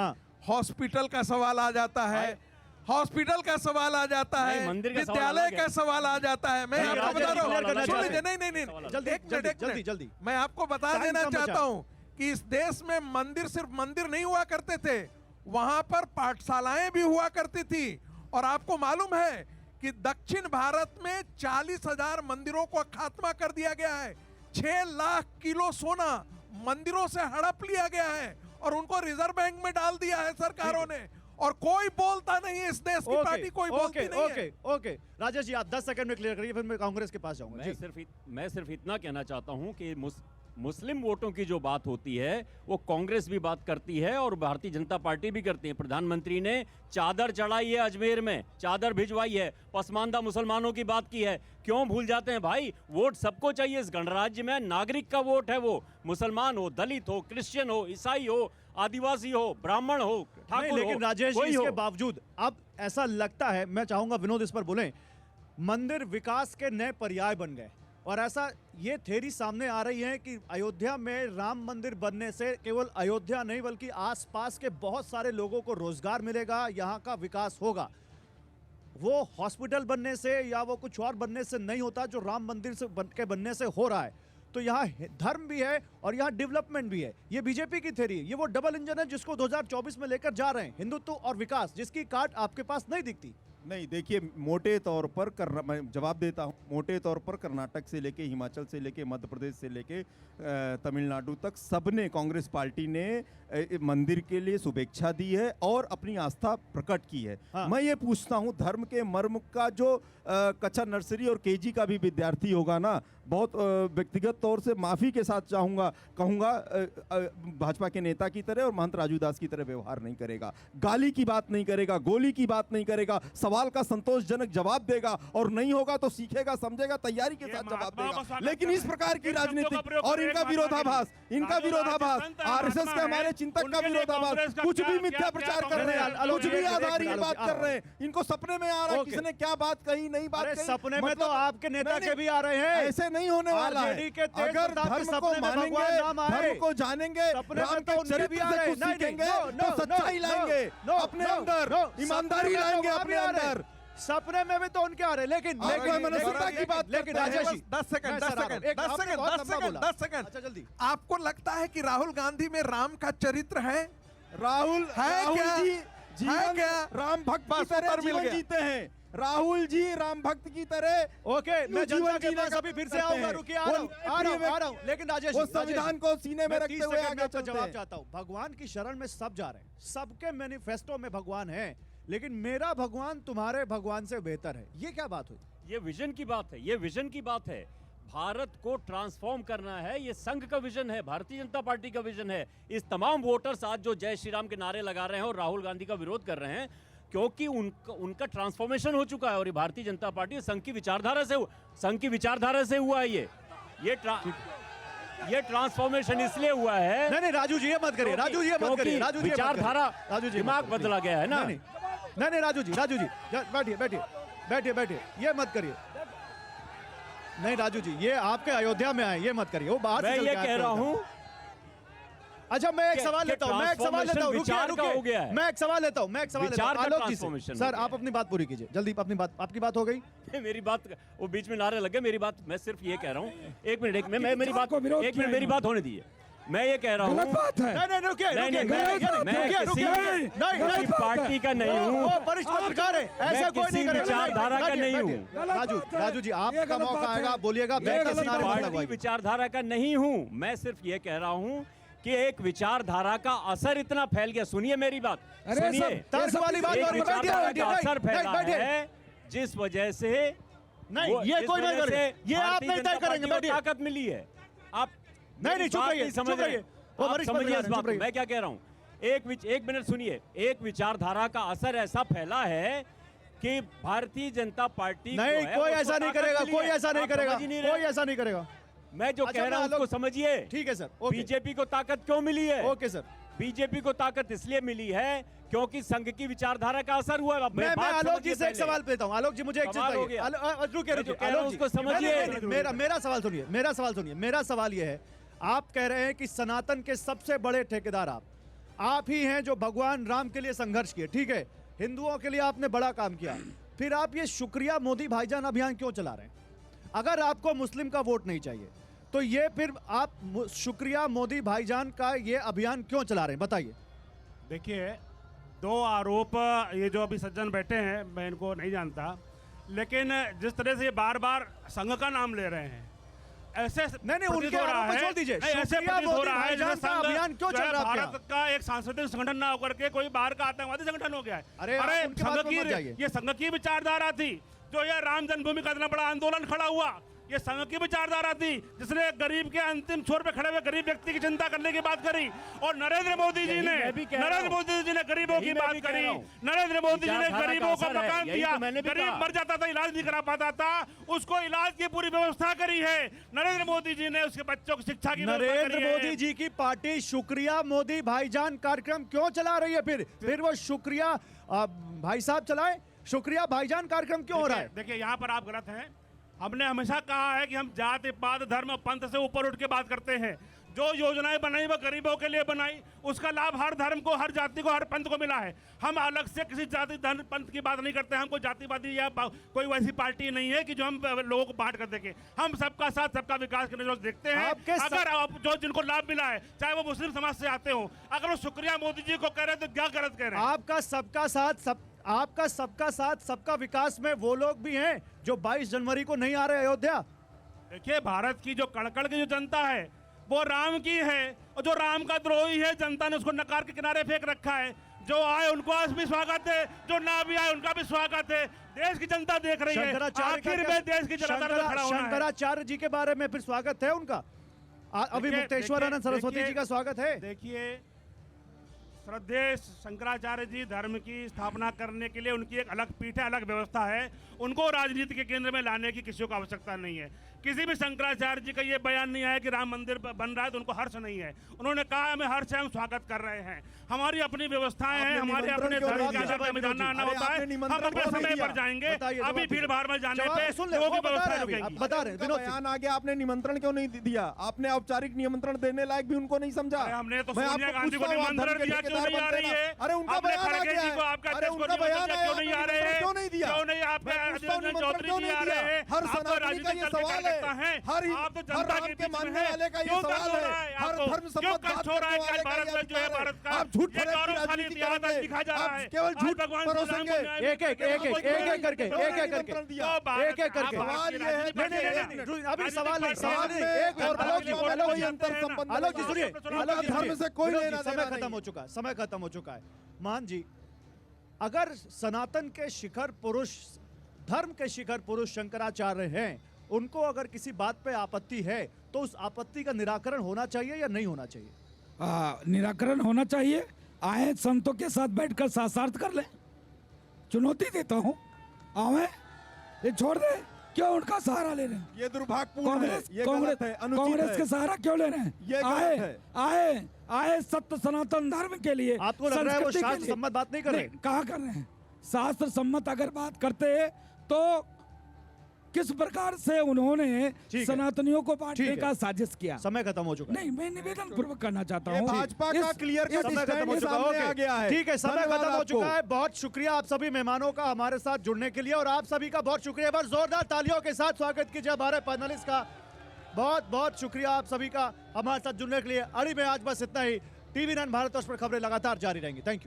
हॉस्पिटल का सवाल आ जाता है, हॉस्पिटल का सवाल आ जाता है, विद्यालय का सवाल आ जाता है। मैं आपको बता रहा हूँ, सुन लीजिए, नहीं, जल्दी मैं आपको बता देना चाहता हूँ कि इस देश में मंदिर सिर्फ मंदिर नहीं हुआ करते थे, वहां पर पाठशालाएं भी हुआ करती थी। और आपको मालूम है कि दक्षिण भारत में 40,000 मंदिरों को खात्मा कर दिया गया है, 6 लाख किलो सोना मंदिरों से हड़प लिया गया है और उनको रिजर्व बैंक में डाल दिया है सरकारों ने, और कोई बोलता नहीं है, इस देश की पार्टी कोई बोलती नहीं है। ओके राजेश जी, आप 10 सेकंड में क्लियर करिए, फिर मैं कांग्रेस के पास जाऊंगा। मैं सिर्फ इतना कहना चाहता हूं कि मुस्लिम वोटों की जो बात होती है वो कांग्रेस भी बात करती है और भारतीय जनता पार्टी भी करती है। प्रधानमंत्री ने चादर चढ़ाई है, अजमेर में चादर भिजवाई है, पसमानदा मुसलमानों की बात की है। क्यों भूल जाते हैं भाई? वोट सबको चाहिए इस गणराज्य में, नागरिक का वोट है वो, मुसलमान हो, दलित हो, क्रिश्चियन हो, ईसाई हो, आदिवासी हो, ब्राह्मण हो, ठाकुर हो, लेकिन राजेश जी, इसके बावजूद अब ऐसा लगता है, मैं चाहूंगा विनोद इस पर बोलें, मंदिर विकास के नए पर्याय बन गए, और ऐसा ये थ्योरी सामने आ रही है कि अयोध्या में राम मंदिर बनने से केवल अयोध्या नहीं बल्कि आसपास के बहुत सारे लोगों को रोजगार मिलेगा, यहाँ का विकास होगा। वो हॉस्पिटल बनने से या वो कुछ और बनने से नहीं होता जो राम मंदिर से बनने से हो रहा है। तो यहाँ धर्म भी है और यहाँ डेवलपमेंट भी है। ये बीजेपी की थ्योरी है, ये वो डबल इंजन है जिसको 2024 में लेकर जा रहे हैं, हिंदुत्व और विकास, जिसकी काट आपके पास नहीं दिखती। नहीं, देखिए, मोटे तौर पर मैं जवाब देता हूँ, मोटे तौर पर कर्नाटक से लेके, हिमाचल से लेके, मध्य प्रदेश से लेके तमिलनाडु तक सबने, कांग्रेस पार्टी ने मंदिर के लिए शुभेच्छा दी है और अपनी आस्था प्रकट की है। मैं ये पूछता हूँ, धर्म के मर्म का जो कच्चा नर्सरी और केजी का भी विद्यार्थी होगा ना, बहुत व्यक्तिगत तौर से माफ़ी के साथ कहूँगा भाजपा के नेता की तरह और महंत राजू दास की तरह व्यवहार नहीं करेगा, गाली की बात नहीं करेगा, गोली की बात नहीं करेगा, सवाल का संतोषजनक जवाब देगा, और नहीं होगा तो सीखेगा, समझेगा, तैयारी के साथ जवाब देगा। लेकिन इस प्रकार की राजनीति और इनका विरोधाभास आरएसएस के हमारे चिंतक का विरोधाभास, कुछ भी मिथ्या प्रचार कर रहे हैं, कुछ भी आधारहीन बात कर रहे हैं, इनको सपने में आ रहा है किसने क्या बात कही, नहीं बात कही, सपने में तो आपके नेता के भी आ रहे हैं। ऐसे नहीं होने वाला है। अगर धर्म को मानेंगे, धर्म को जानेंगे, राम के चरित्र से कुछ सीखेंगे तो सच्चाई लाएंगे अपने अंदर, ईमानदारी लाएंगे अपने अंदर, सपने में भी तो उनके आ रहे, लेकिन मनस्विता की बात लेकिन करते हैं। राजेश जी 10 सेकंड मैं 10 सर आ रहा सेकंड हूं। एक 10 आपने सेकंड बहुत 10 लंबा सेकंड बोला। 10 सेकंड अच्छा जल्दी। आपको लगता है कि राहुल गांधी में राम का चरित्र है? राहुल क्या? जी है जीवन क्या? राम भक्त की बस तरह उत्तर मिल जीवन गया। जीते हैं। राहुल जी राम भक्त की तरह ओके, मैं जनता जीवन के जीने पास का अभी फिर से करते आऊंगा, हैं। रुकिए, आ रहा हूं। लेकिन राजेश वो जी, संविधान को सीने में मैं रखते 30 हुए सेकंड में आगे आपका चलते जवाब हैं। चाहता हूं। भगवान की शरण में सब जा रहे हैं, सबके मैनिफेस्टो में भगवान है, लेकिन मेरा भगवान तुम्हारे भगवान से बेहतर है, ये क्या बात हुई? ये विजन की बात है, ये विजन की बात है। भारत को ट्रांसफॉर्म करना है, ये संघ का विजन है, भारतीय जनता पार्टी का विजन है। इस तमाम वोटर्स आज जो जय श्री राम के नारे लगा रहे हैं और राहुल गांधी का विरोध कर रहे हैं, क्योंकि उनका ट्रांसफॉर्मेशन हो चुका है और ये भारतीय जनता पार्टी संघ की विचारधारा से हुआ है। ये ट्रांसफॉर्मेशन इसलिए हुआ है। नहीं राजू जी ये मत करिए, राजू जी ये मत करिए, राजू जी विचारधारा, राजू जी दिमाग बदला गया है ना। नहीं राजू जी बैठिए, ये मत करिए। नहीं राजू जी, ये आपके अयोध्या में आए, ये मत करिए, वो बाहर मैं ये कह रहा हूँ। अच्छा मैं एक सवाल लेता हूँ, रुकिए, मैं एक सवाल लेता हूँ, आलोक जी से। सर आप अपनी बात पूरी कीजिए जल्दी, अपनी बात, आपकी बात हो गई? मेरी बात, वो बीच में नारे लग गए, मेरी बात, मैं सिर्फ ये कह रहा हूँ, एक मिनट मेरी बात होने दीजिए। मैं ये कह रहा हूँ, नहीं रुकिए, किसी पार्टी का नहीं हूँ, वरिष्ठ पत्रकार है, ऐसा कोई नहीं करेगा, विचारधारा का नहीं हूँ। राजू जी आपका मौका आएगा, बोलिएगा। पार्टी विचारधारा का नहीं हूँ, मैं सिर्फ ये कह रहा हूँ कि एक विचारधारा का असर इतना फैल गया। सुनिए मेरी बात, सुनिए, तर्क वाली बात एक और विचारधारा का असर फैला बैठिए। है, जिस वजह से नहीं ये कोई नहीं करेगा, ये आप नहीं तय करेंगे, बैठिए। ताकत मिली है। आप नहीं चुप रहिए, समझ रहे, वो वरिष्ठ समझिए इस पत्रकार बात को। मैं क्या कह रहा हूँ, एक मिनट सुनिए। एक विचारधारा का असर ऐसा फैला है कि भारतीय जनता पार्टी नहीं, कोई ऐसा नहीं करेगा, कोई ऐसा नहीं करेगा। मैं जो कह रहा हूँ उसको समझिए। ठीक है सर, बीजेपी को ताकत क्यों मिली है? ओके सर, बीजेपी को ताकत इसलिए मिली है क्योंकि संघ की विचारधारा का असर हुआ। मैं आलोक जी से एक सवाल लेता हूँ। आलोक जी मुझे एक चीज बताइए, रुकिए आलोक जी, समझिए। मेरा सवाल सुनिए। मेरा सवाल ये है, आप कह रहे हैं कि सनातन के सबसे बड़े ठेकेदार आप ही हैं जो भगवान राम के लिए संघर्ष किए, ठीक है, हिंदुओं के लिए आपने बड़ा काम किया, फिर आप ये शुक्रिया मोदी भाईजान अभियान क्यों चला रहे हैं? अगर आपको मुस्लिम का वोट नहीं चाहिए तो ये फिर आप शुक्रिया मोदी भाईजान का ये अभियान क्यों चला रहे हैं, बताइए। देखिए, दो आरोप, ये जो अभी सज्जन बैठे हैं, मैं इनको नहीं जानता, लेकिन जिस तरह से ये बार बार संघ का नाम ले रहे हैं, ऐसे नहीं उनके आरोप छोड़ दीजिए, ऐसे प्रतीत हो रहा है जैसे संघ अभियान क्यों चल रहा है? भारत का एक सांस्कृतिक संगठन ना होकर के कोई बाहर का आतंकवादी संगठन हो गया है। अरे संघ की विचारधारा थी, जो ये राम जन्मभूमि का इतना बड़ा आंदोलन खड़ा हुआ, ये संघ की विचारधारा थी, जिसने गरीब के अंतिम छोर पे खड़े हुए गरीब व्यक्ति की चिंता करने की बात करी। और नरेंद्र मोदी जी ने गरीबों की बात करी, नरेंद्र मोदी जी ने गरीबों को मकान दिया, गरीब मर जाता था, इलाज नहीं करा पाता था, उसको इलाज की पूरी व्यवस्था करी है नरेंद्र मोदी जी ने, उसके बच्चों की शिक्षा की नरेंद्र मोदी जी की पार्टी शुक्रिया मोदी भाईजान कार्यक्रम क्यों चला रही है? फिर वो शुक्रिया भाई साहब चलाए, शुक्रिया भाईजान कार्यक्रम क्यों हो रहा है? देखिए, यहाँ पर आप गलत हैं। हमने हमेशा कहा है कि हम जाति पात धर्म और पंथ से ऊपर उठ के बात करते हैं। जो योजनाएं बनाई वो गरीबों के लिए बनाई, उसका लाभ हर धर्म को, हर जाति को, हर पंथ को मिला है। हम अलग से किसी जाति धर्म पंथ की बात नहीं करते हैं। हम कोई जातिवादी या कोई वैसी पार्टी नहीं है कि जो हम लोगों को बांट कर देंगे। हम सबका साथ सबका विकास करने जो देखते हैं। अगर जो जिनको लाभ मिला है, चाहे वो मुस्लिम समाज से आते हो, अगर वो शुक्रिया मोदी जी को कह रहे हैं तो क्या गलत कह रहे हैं? आपका सबका साथ सबका विकास में वो लोग भी हैं जो 22 जनवरी को नहीं आ रहे अयोध्या। देखिए, भारत की जो कड़कड़ की जो जनता है वो राम की है, और जो राम का द्रोही है जनता ने उसको नकार के किनारे फेंक रखा है। जो आए उनको आज भी स्वागत है, जो ना भी आए उनका भी स्वागत है। देश की जनता देख रही है, आखिर में देश की जनता ने खड़ा होना है। शंकराचार्य जी के बारे में फिर स्वागत है उनका, अभी मुक्तेश्वरानंद सरस्वती जी का स्वागत है। देखिए, श्रद्धेय शंकराचार्य जी धर्म की स्थापना करने के लिए उनकी एक अलग पीठ है, अलग व्यवस्था है। उनको राजनीति के केंद्र में लाने की किसी को आवश्यकता नहीं है। किसी भी शंकराचार्य जी का ये बयान नहीं आया कि राम मंदिर बन रहा है तो उनको हर्ष नहीं है। उन्होंने कहा हमें हर्ष है, हम स्वागत कर रहे हैं। हमारी अपनी व्यवस्थाएं हैं, हमारे अपने धर्म के आधार पर जानना आना होता है। हम अपने समय पर जाएंगे, अभी भीड़ भाड़ में जाने पे लोगों की व्यवस्था रुकेगी। बता रहे हैं, बयान आ गया, आपने निमंत्रण क्यों नहीं दिया? आपने औपचारिक निमंत्रण देने लायक भी उनको नहीं समझा। हमने तो सोनिया गांधी को निमंत्रण दिया, लगातार नहीं आ बनते रही ना। है? अरे उनका आपने बयान आ खड़गे गया जी है। को आपका अरे अध्यक्ष को उनका बयान निमंत्रण आया, क्यों नहीं आ आपने रहे हैं? क्यों नहीं दिया? क्यों नहीं आप मैं पूछता हूं, अधीर रंजन निमंत्रण चौधरी क्यों जी नहीं आ दिया? रहे हैं? हर आप तो सनातनी का राजनीतिक ये दल के सवाल है। कार्यकर्ता हैं। हर आप तो हर जनता राम के के बीच में मानने हैं। वाले का ये क्यों सवाल दर्द हो है। रहा है हर आपको? धर्म क्यों सम्मत बात कष्ट हो रहा है करने कि वाले आज का भारत में जो है ये भारत का आप झूठ ये फरेब की गौरवशाली राजनीति इतिहास करेंगे। दिखा जा रहा आप है। केवल आज झूठ भगवान श्री राम परोसेंगे। को न्याय एक एक एक एक एक एक करके एक एक करके एक एक करके सवाल ये है नहीं, अभी सवाल नहीं, सवाल नहीं, एक और आलोक जी, आलोक कोई जी, अंतर संबंध आलोक जी नहीं। सुनिए, आलोक जी धर्म सुनिए। से कोई विनोद जी, लेना समय देना खत्म नहीं हो चुका है, समय खत्म हो चुका है। मान जी, अगर सनातन के शिखर पुरुष, धर्म के शिखर पुरुष शंकराचार्य हैं, उनको अगर किसी बात पे आपत्ति है तो उस आपत्ति का निराकरण होना चाहिए या नहीं होना चाहिए? निराकरण होना चाहिए। आए संतों के साथ बैठकर शास्त्रार्थ कर ले। चुनौती देता हूँ, आवे, ये छोड़ दे, क्यों उनका सहारा ले रहे हैं? ये दुर्भाग्यपूर्ण है, कांग्रेस ये कांग्रेस गलत है, अनुचित कांग्रेस है। के सहारा क्यों ले रहे हैं? ये गलत आए है। आए आए सत्य सनातन धर्म के लिए, आपको लग रहा है वो संस्कृति के शास्त्र लिए। सम्मत बात नहीं कर रहे? कहाँ कर रहे हैं? शास्त्र सम्मत अगर बात करते तो किस प्रकार से उन्होंने ठीक है। सनातनियों को ठीक बांटने है। का साजिश किया? समय खत्म हो चुका है। नहीं, मैं निवेदन पूर्वक करना चाहता ये हूँ। भाजपा का इस- क्लियर कट समय खत्म हो स्टैंड चुका सामने है, आ गया है। ठीक है, समय धन्यवाद खत्म हो आपको। चुका है। बहुत शुक्रिया आप सभी मेहमानों का हमारे साथ जुड़ने के लिए, और आप सभी का बहुत शुक्रिया। एक बार जोरदार तालियों के साथ स्वागत कीजिए हमारे पैनलिस्ट का। बहुत बहुत शुक्रिया आप सभी का हमारे साथ जुड़ने के लिए। अड़ी में आज बस इतना ही। टीवी 9 भारतवर्ष पर खबरें लगातार जारी रहेंगी। Thank you.